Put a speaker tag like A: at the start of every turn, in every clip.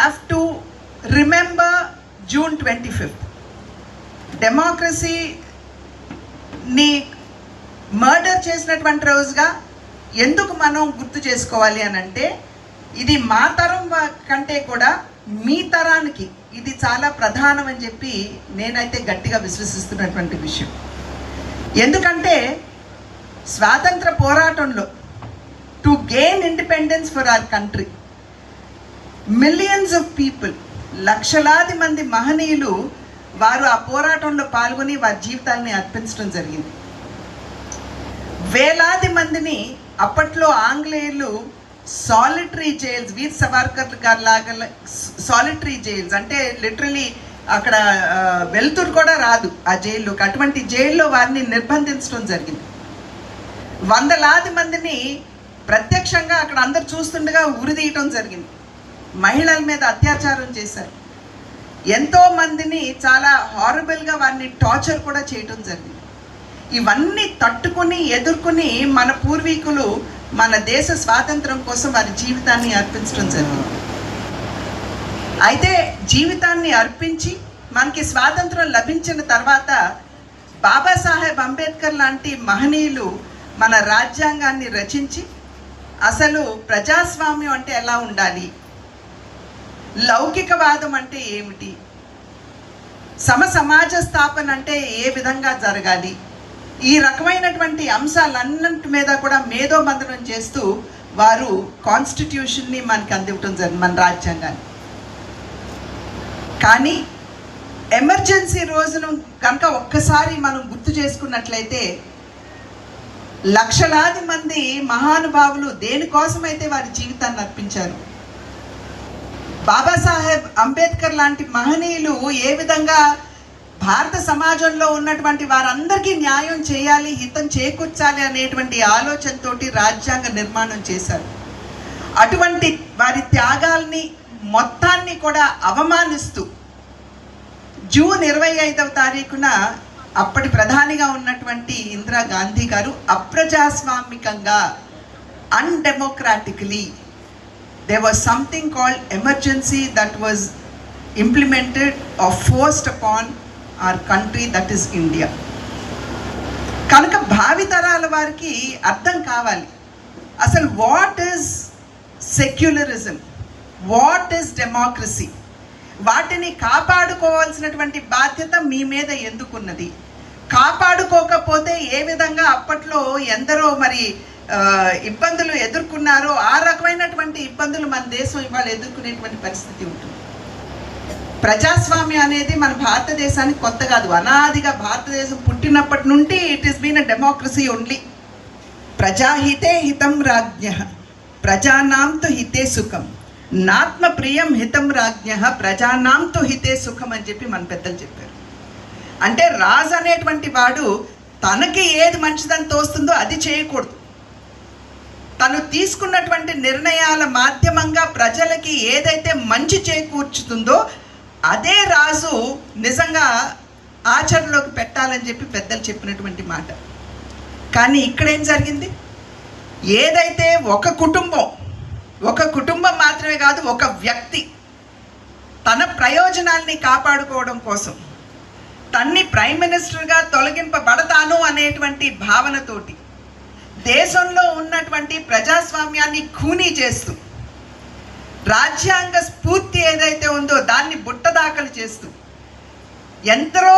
A: have to remember June 25th. డెమోక్రసీని murder చేసినటువంటి రోజుగా ఎందుకు మనం గుర్తు చేసుకోవాలి అని అంటే, ఇది మా తరం కంటే కూడా మీ తరానికి ఇది చాలా ప్రధానం అని చెప్పి నేనైతే గట్టిగా విశ్వసిస్తున్నటువంటి విషయం. ఎందుకంటే స్వాతంత్ర పోరాటంలో to gain independence for our country millions of people, లక్షలాది మంది మహనీయులు వారు ఆ పోరాటంలో పాల్గొని వారి జీవితాలని అర్పించడం జరిగింది. వేలాది మందిని అప్పట్లో ఆంగ్లేయులు సాలిటరీ జైల్స్, వీర్ సవార్కర్ గారు లాగా సాలిటరీ జైల్స్ అంటే లిటరలీ అక్కడ వెలుతురు కూడా రాదు ఆ జైల్లోకి, అటువంటి జైల్లో వారిని నిర్బంధించడం జరిగింది. వందలాది మందిని ప్రత్యక్షంగా అక్కడ అందరు చూస్తుండగా ఉరిదీయటం జరిగింది. మహిళల మీద అత్యాచారం చేశారు. ఎంతో మందిని చాలా హారబుల్గా వారిని టార్చర్ కూడా చేయటం జరిగింది. ఇవన్నీ తట్టుకుని ఎదుర్కొని మన పూర్వీకులు మన దేశ స్వాతంత్రం కోసం వారి జీవితాన్ని అర్పించడం జరిగింది. అయితే జీవితాన్ని అర్పించి మనకి స్వాతంత్రం లభించిన తర్వాత బాబాసాహెబ్ అంబేద్కర్ లాంటి మహనీయులు మన రాజ్యాంగాన్ని రచించి అసలు ప్రజాస్వామ్యం అంటే ఎలా ఉండాలి, లౌకికవాదం అంటే ఏమిటి, సమాజ స్థాపన అంటే ఏ విధంగా జరగాలి, ఈ రకమైనటువంటి అంశాలన్నింటి మీద కూడా మేధోమంథనం చేస్తూ వారు కాన్స్టిట్యూషన్ని మనకి అందివ్వటం జరిగింది, మన రాజ్యాంగాన్ని. కానీ ఎమర్జెన్సీ రోజును కనుక ఒక్కసారి మనం గుర్తు చేసుకున్నట్లయితే లక్షలాది మంది మహానుభావులు దేనికోసమైతే వారి జీవితాన్ని అర్పించారు, బాబాసాహెబ్ అంబేద్కర్ లాంటి మహనీయులు ఏ విధంగా భారత సమాజంలో ఉన్నటువంటి వారందరికీ న్యాయం చేయాలి, హితం చేకూర్చాలి అనేటువంటి ఆలోచనతోటి రాజ్యాంగ నిర్మాణం చేశారు. అటువంటి వారి త్యాగాల్ని మొత్తాన్ని కూడా అవమానిస్తూ జూన్ 25వ తారీఖున అప్పటి ప్రధానిగా ఉన్నటువంటి ఇందిరాగాంధీ గారు అప్రజాస్వామికంగా, అన్డెమోక్రాటికలీ, there was something called emergency that was implemented or forced upon our country, that is India. కనుక భావితరాల వారికి అర్థం కావాలి అసలు what is secularism, what is democracy, వాటిని కాపాడుకోవాల్సినటువంటి బాధ్యత మీ మీద ఎందుకున్నది, కాపాడుకోకపోతే ఏ విధంగా అప్పట్లో ఎందరో మరి ఇబ్బందులు ఎదుర్కొన్నారో ఆ రకమైనటువంటి ఇబ్బందులు మన దేశం ఇవాళ ఎదుర్కొనేటువంటి పరిస్థితి ఉంటుంది. ప్రజాస్వామ్యం అనేది మన భారతదేశానికి కొత్త కాదు, అనాదిగా భారతదేశం పుట్టినప్పటి నుండి it is been a democracy only. ప్రజాహితే హితం రాజ్ఞః ప్రజానాం తు హితే సుఖం, నాత్మ ప్రియం హితం రాజ్ఞః ప్రజానాం తు హితే సుఖం అని చెప్పి మన పెద్దలు చెప్పారు. అంటే రాజు అనేటువంటి వాడు తనకి ఏది మంచిదని తోస్తుందో అది చేయకూడదు, తను తీసుకున్నటువంటి నిర్ణయాల మాధ్యమంగా ప్రజలకి ఏదైతే మంచి చేకూర్చుతుందో అదే రాజు నిజంగా ఆచరణలోకి పెట్టాలని చెప్పి పెద్దలు చెప్పినటువంటి మాట. కానీ ఇక్కడేం జరిగింది, ఏదైతే ఒక కుటుంబం మాత్రమే కాదు, ఒక వ్యక్తి తన ప్రయోజనాల్ని కాపాడుకోవడం కోసం తన్ని ప్రైమ్ మినిస్టర్గా తొలగింపబడతాను అనేటువంటి భావనతోటి దేశంలో ఉన్నటువంటి ప్రజాస్వామ్యాన్ని ఖూనీ చేస్తూ, రాజ్యాంగ స్ఫూర్తి ఏదైతే ఉందో దాన్ని బుట్టదాఖలు చేస్తూ, ఎందరో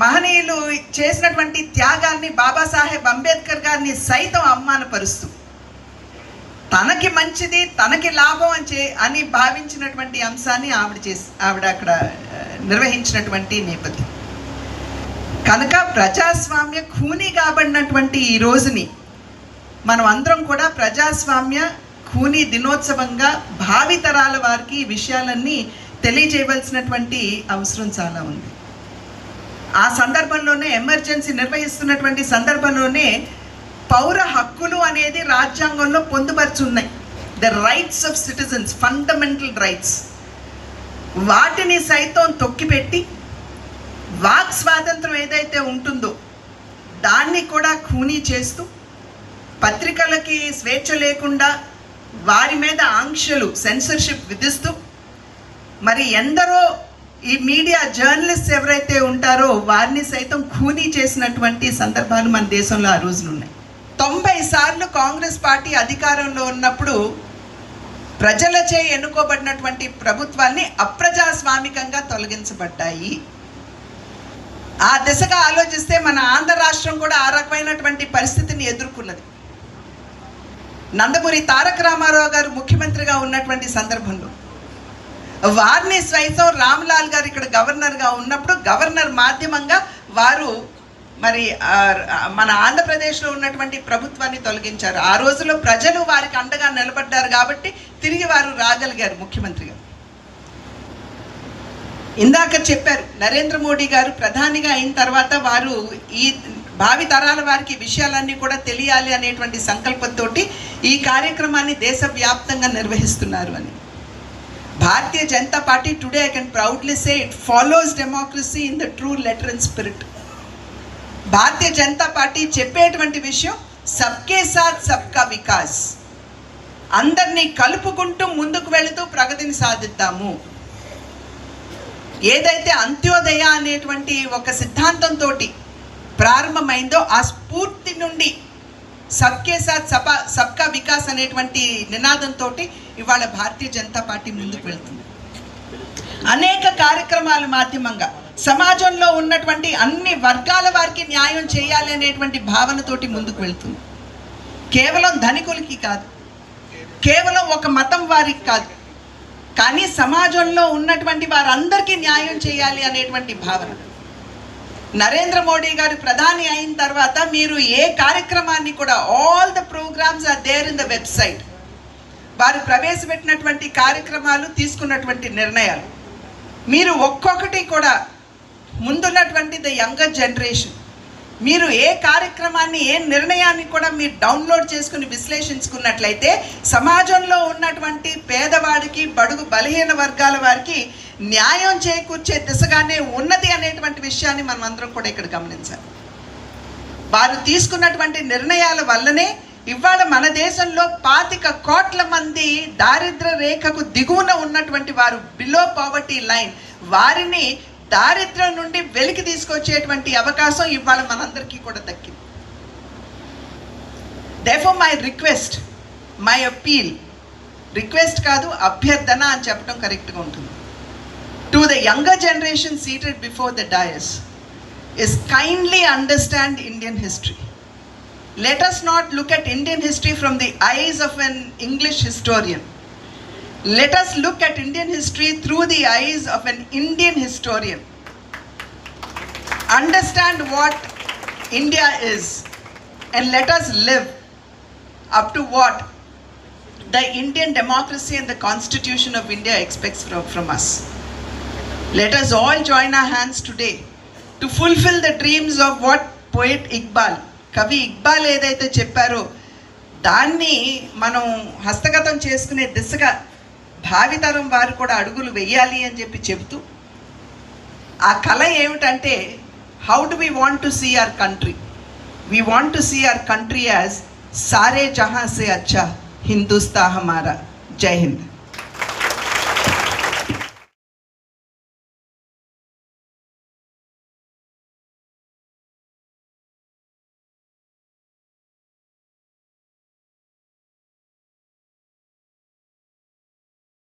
A: మహనీయులు చేసినటువంటి త్యాగాన్ని బాబాసాహెబ్ అంబేద్కర్ గారిని సైతం అవమానపరుస్తూ, తనకి మంచిది తనకి లాభం అని భావించినటువంటి అంశాన్ని ఆవిడ అక్కడ నిర్వహించినటువంటి నేపథ్యం. కనుక ప్రజాస్వామ్య ఖూనీ కాబడినటువంటి ఈ రోజుని మనం అందరం కూడా ప్రజాస్వామ్య ఖూనీ దినోత్సవంగా భావితరాల వారికి ఈ విషయాలన్నీ తెలియజేయవలసినటువంటి అవసరం చాలా ఉంది. ఆ సందర్భంలోనే ఎమర్జెన్సీ నిర్వహిస్తున్నటువంటి సందర్భంలోనే పౌర హక్కులు అనేది రాజ్యాంగంలో పొందుపరుచున్నాయి. The rights of citizens, fundamental rights, వాటిని సైతం తొక్కిపెట్టి వాక్ స్వాతంత్రం ఏదైతే ఉంటుందో దాన్ని కూడా ఖూనీ చేస్తూ, పత్రికలకి స్వేచ్ఛ లేకుండా వారి మీద ఆంక్షలు, సెన్సర్షిప్ విధిస్తూ, మరి ఎందరో ఈ మీడియా జర్నలిస్ట్ ఎవరైతే ఉంటారో వారిని సైతం ఖూనీ చేసినటువంటి సందర్భాలు మన దేశంలో ఆ రోజున ఉన్నాయి. 90 సార్లు కాంగ్రెస్ పార్టీ అధికారంలో ఉన్నప్పుడు ప్రజలచే ఎన్నుకోబడినటువంటి ప్రభుత్వాన్ని అప్రజాస్వామికంగా తొలగించబడ్డాయి. ఆ దిశగా ఆలోచిస్తే మన ఆంధ్ర రాష్ట్రం కూడా ఆ రకమైనటువంటి పరిస్థితిని ఎదుర్కొన్నది. నందమూరి తారక రామారావు గారు ముఖ్యమంత్రిగా ఉన్నటువంటి సందర్భంలో వారిని సైతం రామ్లాల్ గారు ఇక్కడ గవర్నర్గా ఉన్నప్పుడు గవర్నర్ మాధ్యమంగా వారు మరి మన ఆంధ్రప్రదేశ్లో ఉన్నటువంటి ప్రభుత్వాన్ని తొలగించారు. ఆ రోజుల్లో ప్రజలు వారికి అండగా నిలబడ్డారు కాబట్టి తిరిగి వారు రాగలిగారు ముఖ్యమంత్రిగా. ఇందాక చెప్పారు, నరేంద్ర మోడీ గారు ప్రధానిగా అయిన తర్వాత వారు ఈ భావి తరాల వారికి విషయాలన్నీ కూడా తెలియాలి అనేటువంటి సంకల్పంతో ఈ కార్యక్రమాన్ని దేశవ్యాప్తంగా నిర్వహిస్తున్నారు అని. Bharatiya Janata Party today I can proudly say it follows democracy in the true letter and spirit. Bharatiya Janata Party చెప్పేటువంటి విషయం సబ్కే సాత్ సబ్కా వికాస్, అందరినీ కలుపుకుంటూ ముందుకు వెళుతూ ప్రగతిని సాధిద్దాము. ఏదైతే అంత్యోదయ అనేటువంటి ఒక సిద్ధాంతంతో ప్రారంభమైందో ఆ స్ఫూర్తి నుండి సబ్కే సాత్ సబ్కా వికాస్ అనేటువంటి నినాదంతో ఇవాళ భారతీయ జనతా పార్టీ ముందుకు వెళ్తుంది. అనేక కార్యక్రమాల మాధ్యమంగా సమాజంలో ఉన్నటువంటి అన్ని వర్గాల వారికి న్యాయం చేయాలి అనేటువంటి భావనతోటి ముందుకు వెళ్తుంది. కేవలం ధనికులకి కాదు, కేవలం ఒక మతం వారికి కాదు, కానీ సమాజంలో ఉన్నటువంటి వారందరికీ న్యాయం చేయాలి అనేటువంటి భావన. నరేంద్ర మోడీ గారు ప్రధాని అయిన తర్వాత మీరు ఏ కార్యక్రమాన్ని కూడా all the programmes are there in the website. వారు ప్రవేశపెట్టినటువంటి కార్యక్రమాలు, తీసుకున్నటువంటి నిర్ణయాలు మీరు ఒక్కొక్కటి కూడా ముందున్నటువంటి ద యంగర్ జనరేషన్ మీరు ఏ కార్యక్రమాన్ని, ఏ నిర్ణయాన్ని కూడా మీరు డౌన్లోడ్ చేసుకుని విశ్లేషించుకున్నట్లయితే సమాజంలో ఉన్నటువంటి పేదవాడికి, బడుగు బలహీన వర్గాల వారికి న్యాయం చేకూర్చే దిశగానే ఉన్నది అనేటువంటి విషయాన్ని మనం అందరం కూడా ఇక్కడ గమనించాలి. వారు తీసుకున్నటువంటి నిర్ణయాల వల్లనే ఇవాళ మన దేశంలో 25 కోట్ల మంది దారిద్ర్య రేఖకు దిగువన ఉన్నటువంటి వారు, బిలో పావర్టీ లైన్, వారిని దారిద్ర్యం నుండి వెలికి తీసుకొచ్చేటువంటి అవకాశం ఇవాళ మనందరికీ కూడా దక్కింది. Therefore my request, my appeal, request కాదు అభ్యర్థన అని చెప్పడం కరెక్ట్గా ఉంటుంది, to the younger generation seated before the dais is kindly understand Indian history. Let us not look at Indian history from the eyes of an English historian. Let us look at Indian history through the eyes of an Indian historian. Understand what India is and let us live up to what the Indian democracy and the Constitution of India expects from us. Let us all join our hands today to fulfill the dreams of what poet Iqbal, కవి ఇక్బాల్ ఏదైతే చెప్పారో దాన్ని మనం హస్తగతం చేసుకునే దిశగా భావితరం వారు కూడా అడుగులు వెయ్యాలి అని చెప్పి చెబుతూ, ఆ కళ ఏమిటంటే how do we want to see our country? We want to see our country as సారే జహాं से अच्छा हिंदुस्तान हमारा. जय हिंद.